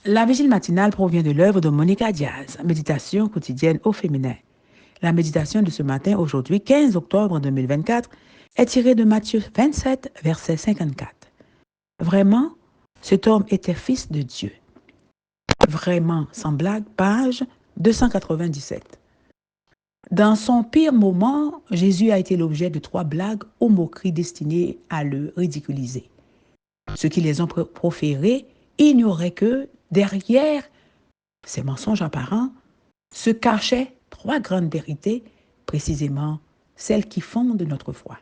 La vigile matinale provient de l'œuvre de Monica Diaz, Méditation quotidienne au féminin. La méditation de ce matin, aujourd'hui, 15 octobre 2024, est tirée de Matthieu 27, verset 54. Vraiment, cet homme était fils de Dieu. Vraiment, sans blague, page 297. Dans son pire moment, Jésus a été l'objet de 3 blagues ou moqueries destinées à le ridiculiser. Ceux qui les ont proférés ignoraient que, derrière ces mensonges apparents, se cachaient 3 grandes vérités, précisément celles qui fondent notre foi.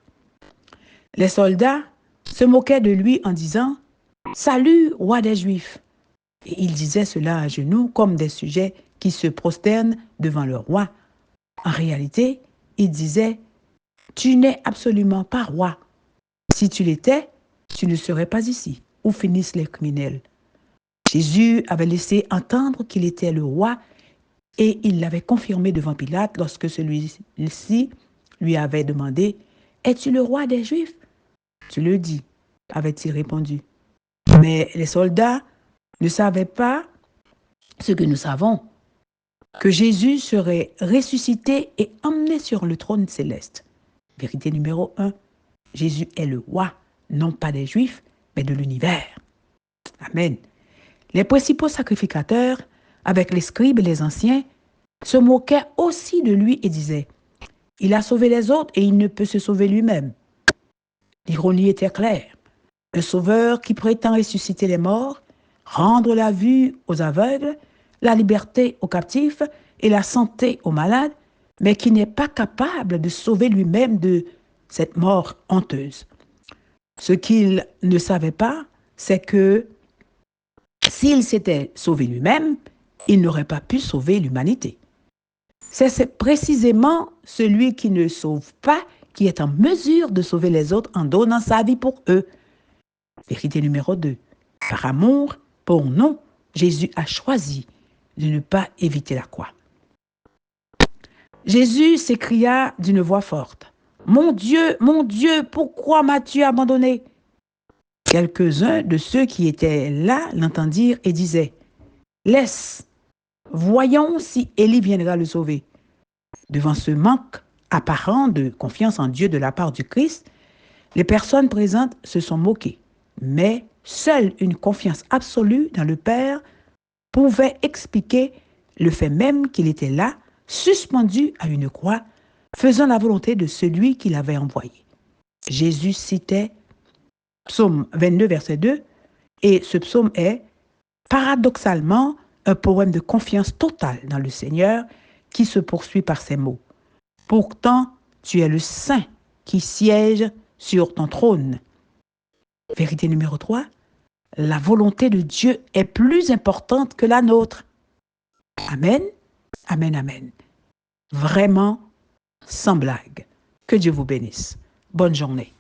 Les soldats se moquaient de lui en disant « Salut, roi des Juifs !» Et ils disaient cela à genoux comme des sujets qui se prosternent devant le roi. En réalité, ils disaient « Tu n'es absolument pas roi. Si tu l'étais, tu ne serais pas ici, où finissent les criminels. » Jésus avait laissé entendre qu'il était le roi et il l'avait confirmé devant Pilate lorsque celui-ci lui avait demandé « Es-tu le roi des Juifs ?» « Tu le dis, avait-il répondu. Mais les soldats ne savaient pas ce que nous savons, que Jésus serait ressuscité et emmené sur le trône céleste. Vérité numéro 1, Jésus est le roi, non pas des Juifs, mais de l'univers. Amen. Les principaux sacrificateurs, avec les scribes et les anciens, se moquaient aussi de lui et disaient « Il a sauvé les autres et il ne peut se sauver lui-même. » L'ironie était claire. Un sauveur qui prétend ressusciter les morts, rendre la vue aux aveugles, la liberté aux captifs et la santé aux malades, mais qui n'est pas capable de sauver lui-même de cette mort honteuse. Ce qu'il ne savait pas, c'est que s'il s'était sauvé lui-même, il n'aurait pas pu sauver l'humanité. C'est précisément celui qui ne sauve pas qui est en mesure de sauver les autres en donnant sa vie pour eux. Vérité numéro 2. Par amour pour nous, Jésus a choisi de ne pas éviter la croix. Jésus s'écria d'une voix forte, « Mon Dieu, pourquoi m'as-tu abandonné ?» Quelques-uns de ceux qui étaient là l'entendirent et disaient, « Laisse, voyons si Élie viendra le sauver. » Devant ce manque apparent de confiance en Dieu de la part du Christ, les personnes présentes se sont moquées. Mais seule une confiance absolue dans le Père pouvait expliquer le fait même qu'il était là, suspendu à une croix, faisant la volonté de celui qui l'avait envoyé. Jésus citait Psaume 22, verset 2, et ce psaume est paradoxalement un poème de confiance totale dans le Seigneur qui se poursuit par ces mots. « Pourtant, tu es le Saint qui siège sur ton trône. » Vérité numéro 3, la volonté de Dieu est plus importante que la nôtre. Amen, amen, amen. Vraiment, sans blague. Que Dieu vous bénisse. Bonne journée.